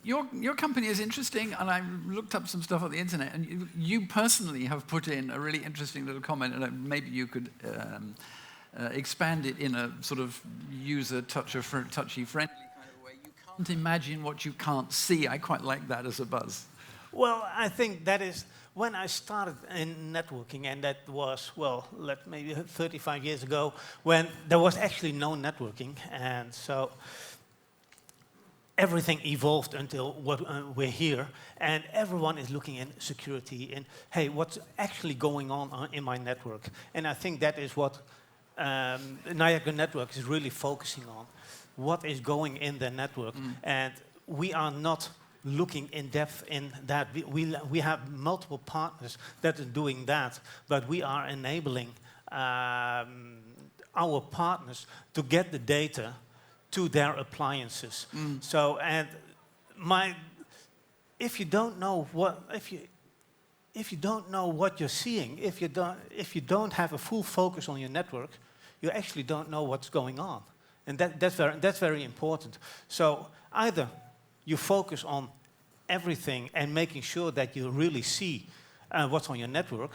Your company is interesting, and I looked up some stuff on the internet, and you personally have put in a really interesting little comment, and maybe you could expand it in a sort of user touchy-friendly kind of way. You can't imagine what you can't see. I quite like that as a buzz. Well, I think that is when I started in networking, and that was, well, maybe 35 years ago, when there was actually no networking, and so everything evolved until what we're here, and everyone is looking in security and, hey, what's actually going on in my network? And I think that is what Niagara Networks is really focusing on. What is going in the network? And we are not looking in depth in that. We have multiple partners that are doing that, but we are enabling our partners to get the data to their appliances. So, and if you don't know what, if you don't know what you're seeing, if you don't have a full focus on your network, you actually don't know what's going on, and that's very important. So either you focus on everything and making sure that you really see what's on your network,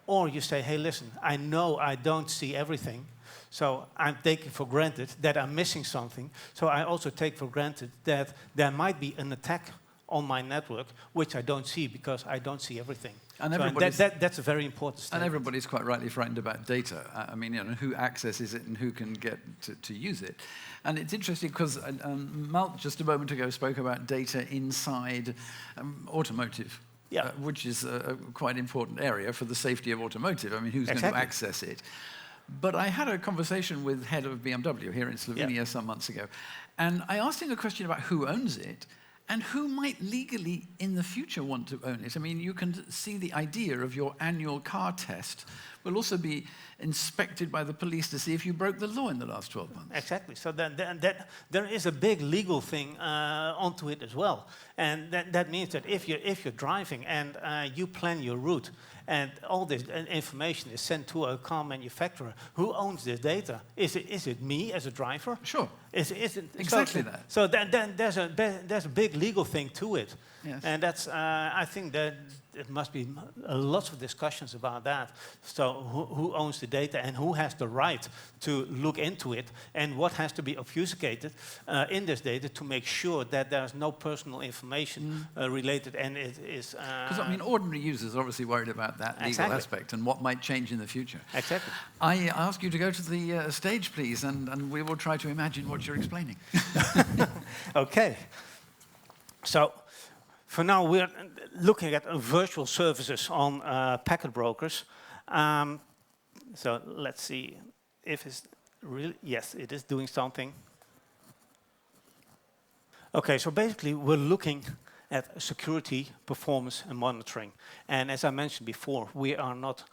or you say, hey, listen, I know I don't see everything, so I'm taking for granted that I'm missing something. So I also take for granted that there might be an attack on my network, which I don't see because I don't see everything. And so that's a very important step. And everybody's quite rightly frightened about data. I mean, you know, who accesses it and who can get to use it. And it's interesting because Malt just a moment ago spoke about data inside automotive. Yeah. Which is a quite important area for the safety of automotive. I mean, who's going to access it? But I had a conversation with head of BMW here in Slovenia some months ago, and I asked him a question about who owns it and who might legally in the future want to own it. I mean, you can see the idea of your annual car test will also be inspected by the police to see if you broke the law in the last 12 months. Exactly. So there is a big legal thing onto it as well. And that means that if you're driving and you plan your route and all this information is sent to a car manufacturer, who owns this data? Is it me as a driver? Sure. Is it exactly that? So there's a big legal thing to it. Yes. And that's I think that it must be lots of discussions about that. So who owns the data and who has the right to look into it, and what has to be obfuscated in this data to make sure that there's no personal information related, and it is... Because, I mean, ordinary users are obviously worried about that legal aspect and what might change in the future. Exactly. I ask you to go to the stage, please, and we will try to imagine what you're explaining. Okay. So, for now, we're looking at virtual services on packet brokers. So let's see if it's really, yes, it is doing something. Okay, so basically we're looking at security, performance, and monitoring. And as I mentioned before, we are not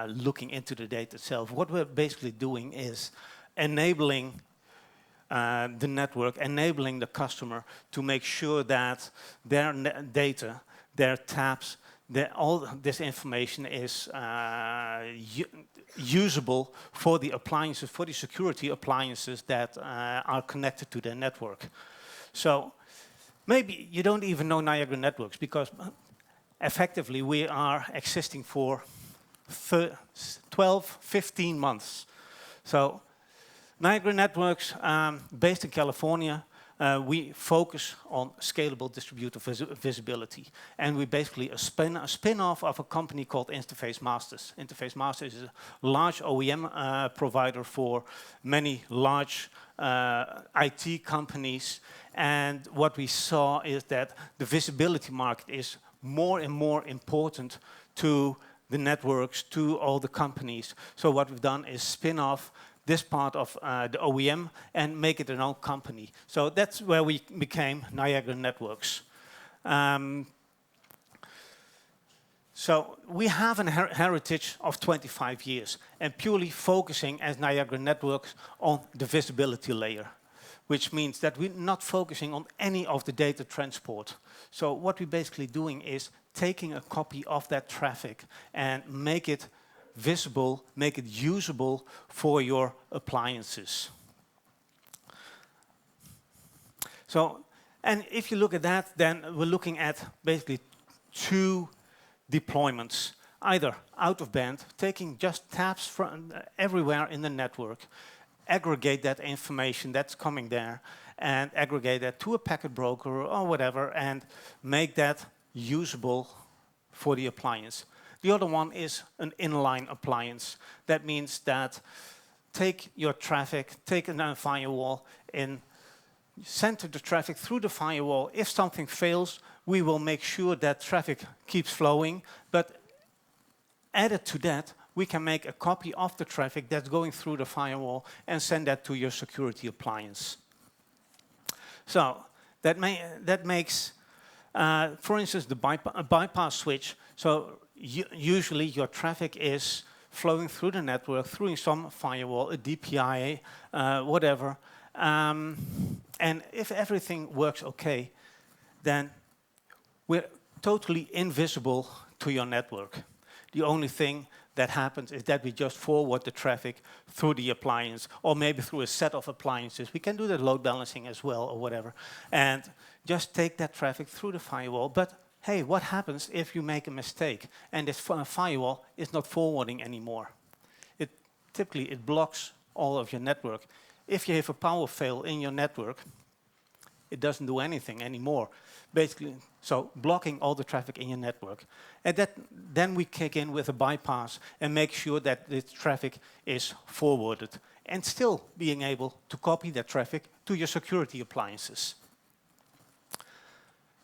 looking into the data itself. What we're basically doing is enabling the network, enabling the customer to make sure that their data, their tabs, all this information is usable for the appliances, for the security appliances that are connected to their network. So maybe you don't even know Niagara Networks, because effectively we are existing for 12, 15 months. So Niagara Networks, based in California, we focus on scalable distributed visibility. And we basically a spin-off of a company called Interface Masters. Interface Masters is a large OEM provider for many large IT companies. And what we saw is that the visibility market is more and more important to the networks, to all the companies. So what we've done is spin off this part of the OEM and make it an own company. So that's where we became Niagara Networks. So we have a heritage of 25 years and purely focusing as Niagara Networks on the visibility layer, which means that we're not focusing on any of the data transport. So what we're basically doing is taking a copy of that traffic and make it visible, make it usable for your appliances. So And if you look at that, then we're looking at basically 2 deployments. Either out of band, taking just taps from everywhere in the network, aggregate that information that's coming there, and aggregate that to a packet broker or whatever, and make that usable for the appliance. The other one is an inline appliance. That means that take your traffic, take a firewall, and center the traffic through the firewall. If something fails, we will make sure that traffic keeps flowing, but added to that, we can make a copy of the traffic that's going through the firewall and send that to your security appliance. So that makes, for instance, the bypass switch. So usually your traffic is flowing through the network, through some firewall, a DPI, whatever. And if everything works okay, then we're totally invisible to your network. The only thing that happens is that we just forward the traffic through the appliance, or maybe through a set of appliances. We can do that load balancing as well, or whatever, and just take that traffic through the firewall. But hey, what happens if you make a mistake and this firewall is not forwarding anymore? Typically, it blocks all of your network. If you have a power fail in your network, it doesn't do anything anymore. Basically, so blocking all the traffic in your network. And then we kick in with a bypass and make sure that the traffic is forwarded, and still being able to copy that traffic to your security appliances.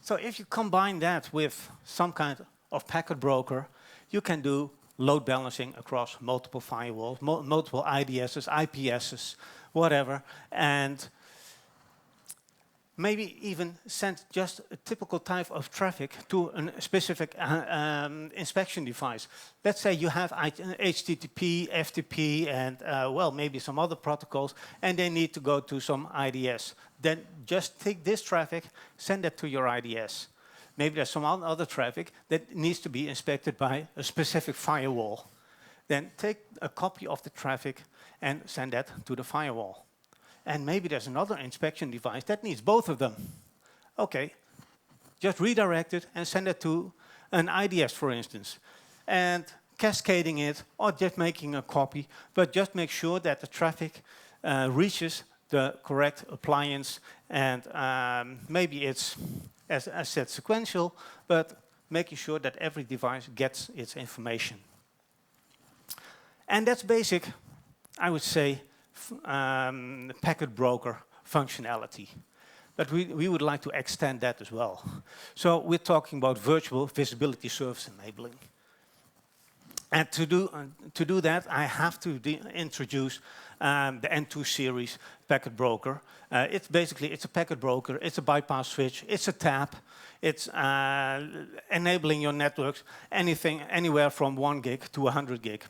So if you combine that with some kind of packet broker, you can do load balancing across multiple firewalls, multiple IDSs, IPSs, whatever, and maybe even send just a typical type of traffic to a specific inspection device. Let's say you have HTTP, FTP, and well, maybe some other protocols, and they need to go to some IDS. Then just take this traffic, send it to your IDS. Maybe there's some other traffic that needs to be inspected by a specific firewall. Then take a copy of the traffic and send that to the firewall. And maybe there's another inspection device that needs both of them. Okay, just redirect it and send it to an IDS, for instance. And cascading it, or just making a copy, but just make sure that the traffic reaches the correct appliance. And maybe it's, as I said, sequential, but making sure that every device gets its information. And that's basic, I would say, packet broker functionality. But we would like to extend that as well. So we're talking about virtual visibility service enabling. And to do that, I have to introduce the N2 series packet broker. It's basically, it's a packet broker, it's a bypass switch, it's a tap, it's enabling your networks, anywhere from 1 gig to 100 gig.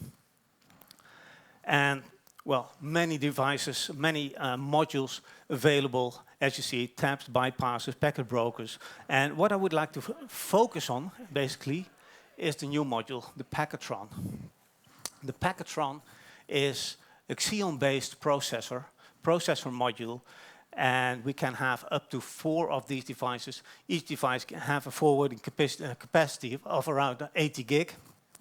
And well, many devices, many modules available, as you see, taps, bypasses, packet brokers. And what I would like to focus on, basically, is the new module, the Packetron. The Packetron is a Xeon-based processor module, and we can have up to 4 of these devices. Each device can have a forwarding capacity of around 80 gig.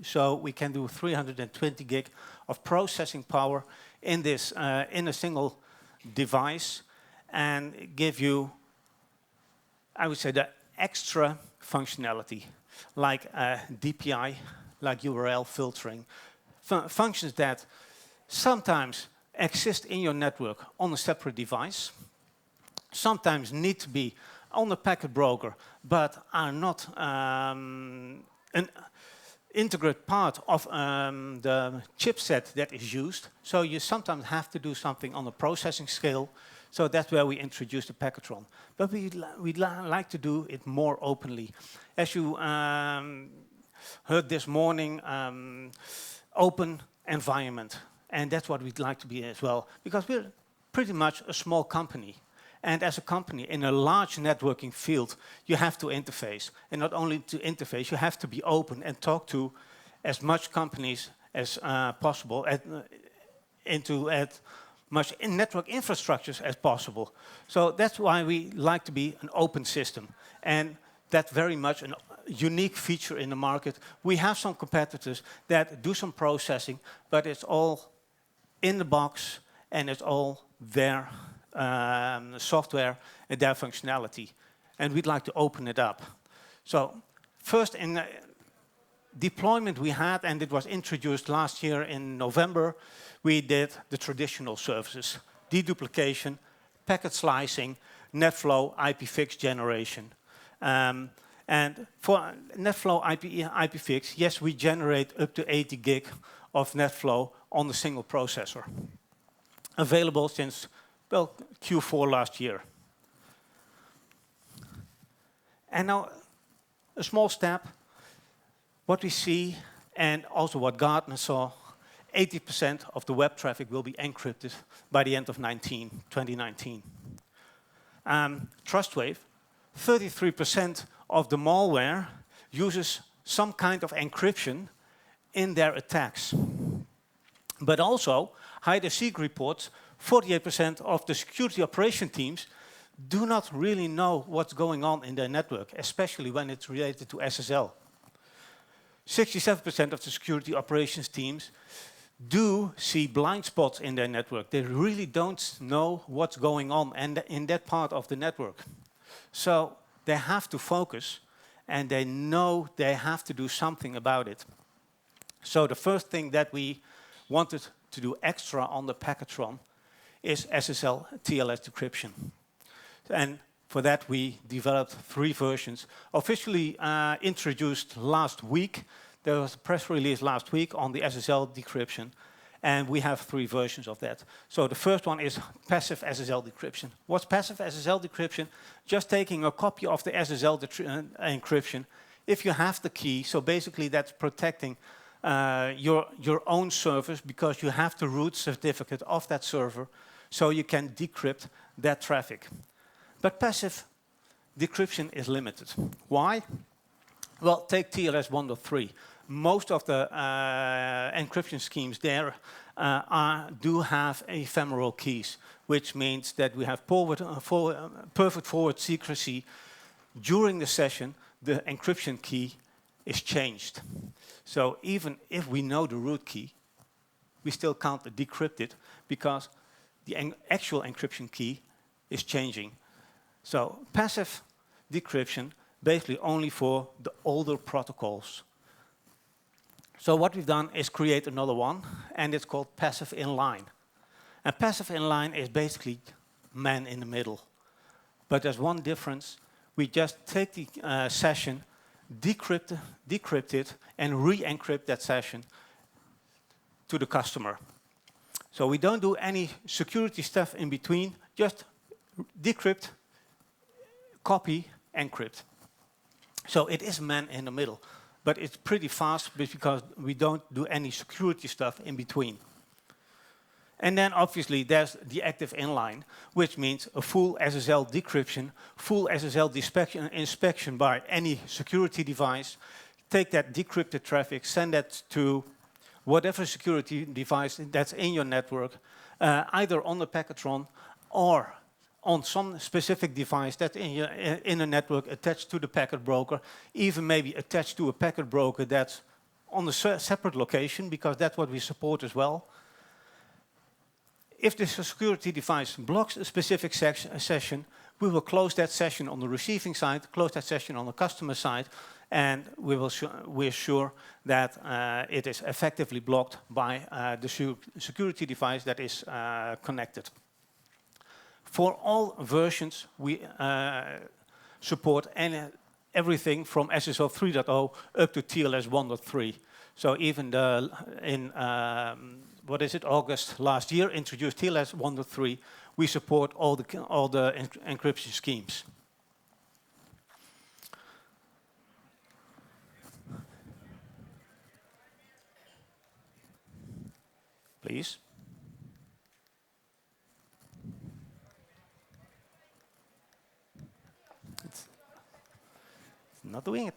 So we can do 320 gig of processing power in this in a single device, and give you, I would say, the extra functionality, like DPI, like URL filtering, functions that sometimes exist in your network on a separate device, sometimes need to be on a packet broker, but are not an integrate part of the chipset that is used. So you sometimes have to do something on a processing scale. So that's where we introduce the Packetron. But we'd like to do it more openly. As you heard this morning, open environment. And that's what we'd like to be as well. Because we're pretty much a small company. And as a company in a large networking field, you have to interface. And not only to interface, you have to be open and talk to as much companies as possible, much in network infrastructures as possible. So that's why we like to be an open system. And that's very much a unique feature in the market. We have some competitors that do some processing, but it's all in the box and it's all their software and their functionality. And we'd like to open it up. So first in deployment we had, and it was introduced last year in November, we did the traditional services: deduplication, packet slicing, NetFlow, IPFix generation. And for NetFlow IPFix, yes, we generate up to 80 gig of NetFlow on a single processor. Available since, well, Q4 last year. And now, a small step. What we see, and also what Gartner saw, 80% of the web traffic will be encrypted by the end of 2019. TrustWave, 33% of the malware uses some kind of encryption in their attacks. But also, hide-and-seek reports, 48% of the security operation teams do not really know what's going on in their network, especially when it's related to SSL. 67% of the security operations teams do see blind spots in their network. They really don't know what's going on in that part of the network. So they have to focus, and they know they have to do something about it. So the first thing that we wanted to do extra on the Packetron is Ssl Tls Decryption. And for that we developed 3 versions, officially introduced last week. There was a press release last week on the Ssl decryption, and we have 3 versions of that. So the first one is passive SSL decryption. What's passive SSL decryption? Just taking a copy of the SSL encryption. If you have the key, so basically that's protecting your own servers, because you have the root certificate of that server, so you can decrypt that traffic. But passive decryption is limited. Why? Well, take TLS 1.3. Most of the encryption schemes there do have ephemeral keys, which means that we have perfect forward secrecy. During the session, the encryption key is changed. So even if we know the root key, we still can't decrypt it, because the actual encryption key is changing. So passive decryption, basically only for the older protocols. So what we've done is create another one, and it's called passive inline. And passive inline is basically man in the middle. But there's one difference. We just take the session, decrypt it, and re-encrypt that session to the customer. So we don't do any security stuff in between, just decrypt, copy, encrypt. So it is man in the middle, but it's pretty fast because we don't do any security stuff in between. And then obviously there's the active inline, which means a full SSL decryption, full SSL inspection by any security device, take that decrypted traffic, send that to whatever security device that's in your network, either on the Packetron or on some specific device that's in a network attached to the PacketBroker, even maybe attached to a PacketBroker that's on a separate location, because that's what we support as well. If this security device blocks a specific session, we will close that session on the receiving side, close that session on the customer side, and we're sure that it is effectively blocked by the security device that is connected. For all versions, we support everything from SSL 3.0 up to TLS 1.3. So even in August last year, introduced TLS 1.3. We support all the encryption schemes. Please. It's not doing it.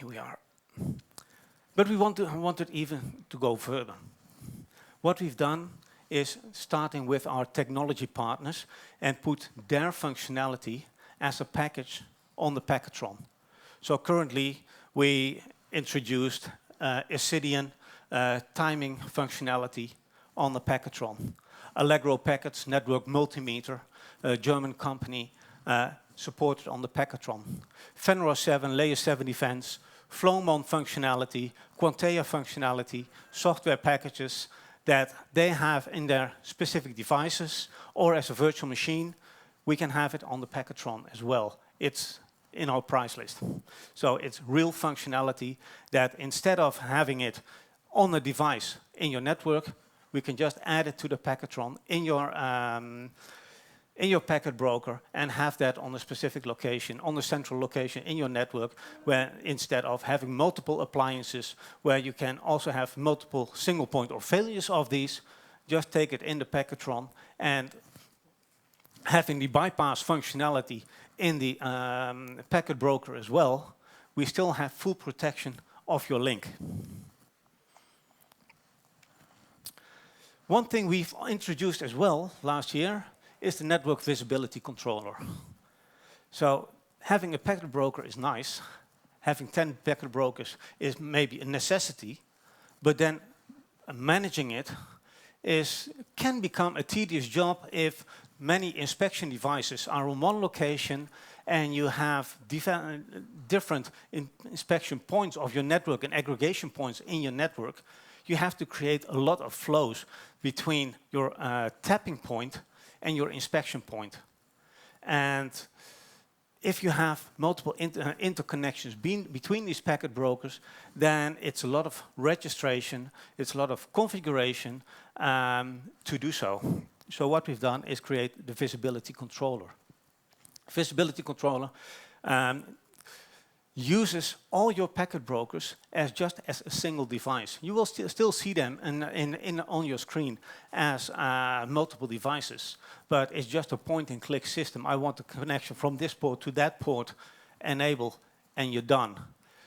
here we are. But we wanted even to go further. What we've done is starting with our technology partners and put their functionality as a package on the Packetron. So currently we introduced Ssl timing functionality on the Packetron. Allegro Packets Network Multimeter, a German company, supported on the Packetron. Fenrir 7 Layer 7 Defense, Flowmon functionality, Quantea functionality, software packages that they have in their specific devices or as a virtual machine, we can have it on the Packetron as well. It's in our price list. So it's real functionality that instead of having it on a device in your network, we can just add it to the Packetron in your packet broker and have that on a specific location, on a central location in your network, where instead of having multiple appliances, where you can also have multiple single point or failures of these, just take it in the Packetron and having the bypass functionality in the packet broker as well, we still have full protection of your link. One thing we've introduced as well last year is the network visibility controller. So having a packet broker is nice. Having 10 packet brokers is maybe a necessity, but then managing it can become a tedious job if many inspection devices are on one location and you have different inspection points of your network and aggregation points in your network. You have to create a lot of flows between your tapping point and your inspection point. And if you have multiple interconnections between these packet brokers, then it's a lot of registration, it's a lot of configuration to do so. So what we've done is create the visibility controller. Visibility controller uses all your packet brokers as just as a single device. You will still see them on your screen as multiple devices, but it's just a point-and-click system. I want a connection from this port to that port, enable, and you're done.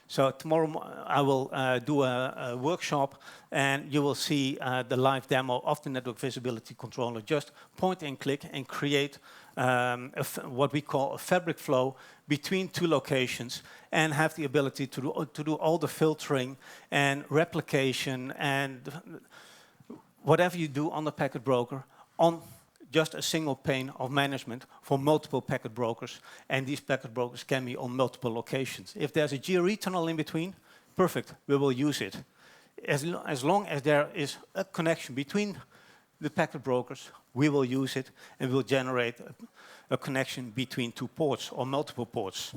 So tomorrow I will do a workshop, and you will see the live demo of the network visibility controller. Just point and click and create what we call a fabric flow between two locations, and have the ability to do all the filtering and replication and whatever you do on the packet broker on just a single pane of management for multiple packet brokers, and these packet brokers can be on multiple locations. If there's a GRE tunnel in between, perfect, we will use it. As long as there is a connection between the packet brokers, we will use it and we'll generate a connection between two ports or multiple ports.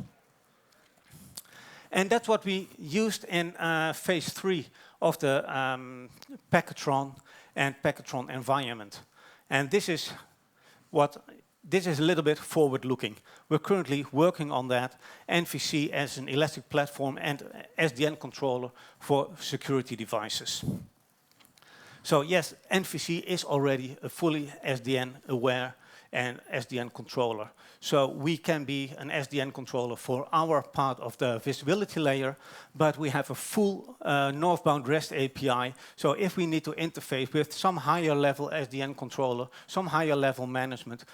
And that's what we used in phase 3 of the Packetron and Packetron environment. And this is a little bit forward-looking. We're currently working on that, NVC as an elastic platform and SDN controller for security devices. So yes, NVC is already a fully SDN-aware and SDN controller. So we can be an SDN controller for our part of the visibility layer, but we have a full northbound REST API. So if we need to interface with some higher level SDN controller, some higher level management,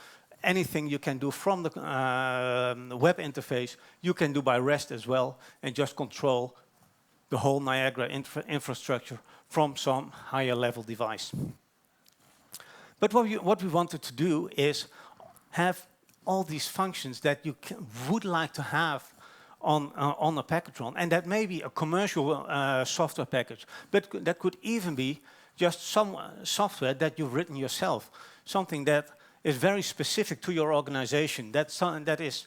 anything you can do from the web interface, you can do by REST as well, and just control the whole Niagara infrastructure from some higher level device. But what we wanted to do is have all these functions that you would like to have on a Packetron, and that may be a commercial software package, but that could even be just some software that you've written yourself, something that is very specific to your organization, that is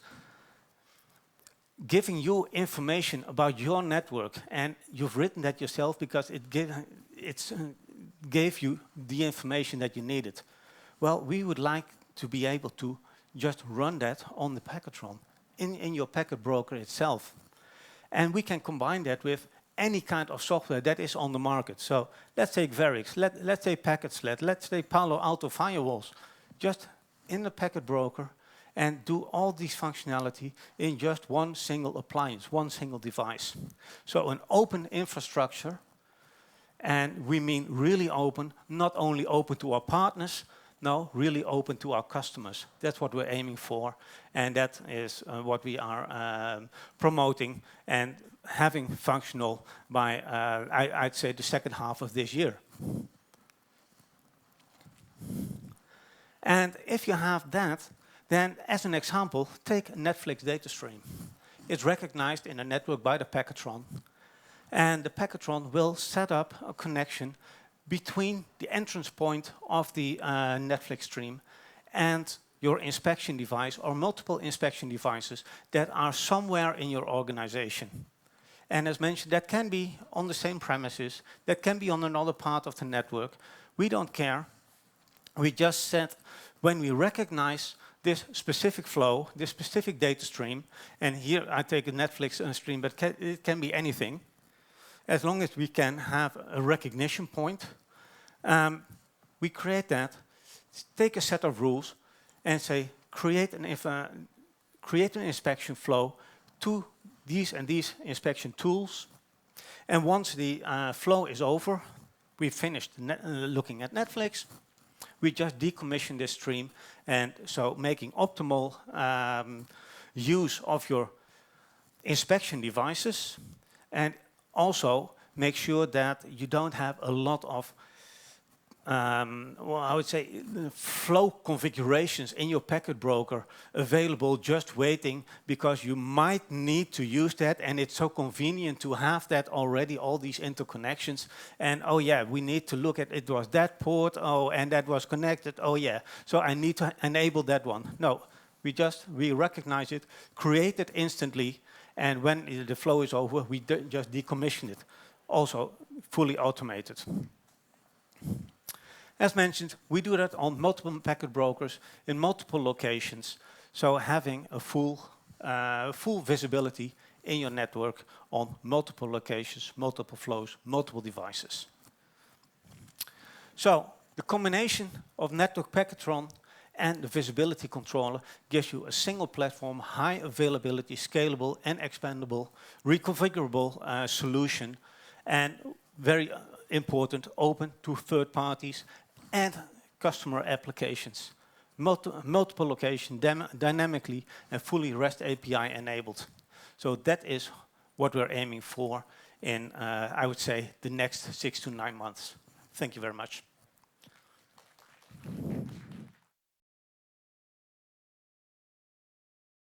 giving you information about your network, and you've written that yourself because it gave you the information that you needed. Well, we would like to be able to just run that on the Packetron in your packet broker itself. And we can combine that with any kind of software that is on the market. So let's take Verix, let's take PacketSled, let's take Palo Alto firewalls, just in the packet broker, and do all these functionality in just one single appliance, one single device. So an open infrastructure, and we mean really open, not only open to our partners, no, really open to our customers. That's what we're aiming for, and that is what we are promoting and having functional by, I'd say, the second half of this year. And if you have that, then as an example, take Netflix data stream. It's recognized in a network by the Packetron, and the Packetron will set up a connection between the entrance point of the Netflix stream and your inspection device or multiple inspection devices that are somewhere in your organization. And as mentioned, that can be on the same premises, that can be on another part of the network. We don't care. We just said when we recognize this specific flow, this specific data stream, and here I take a Netflix stream, but it can be anything, as long as we can have a recognition point, we create that, take a set of rules, and say, create an inspection flow to these and these inspection tools. And once the flow is over, we've finished looking at Netflix, we just decommission this stream, and so making optimal use of your inspection devices, and also make sure that you don't have a lot of, well, I would say, flow configurations in your PacketBroker available just waiting because you might need to use that, and it's so convenient to have that already, all these interconnections. And oh yeah, we need to look at it was that port, oh, and that was connected, oh yeah, so I need to enable that one. No, we recognize it, create it instantly, and when the flow is over, we just decommission it. Also fully automated. As mentioned, we do that on multiple PacketBrokers in multiple locations, so having a full visibility in your network on multiple locations, multiple flows, multiple devices. So the combination of Network Packetron and the visibility controller gives you a single platform, high availability, scalable and expandable, reconfigurable solution, and very important, open to third parties and customer applications. Multiple locations, dynamically and fully REST API enabled. So that is what we're aiming for in, I would say, the next 6 to 9 months. Thank you very much.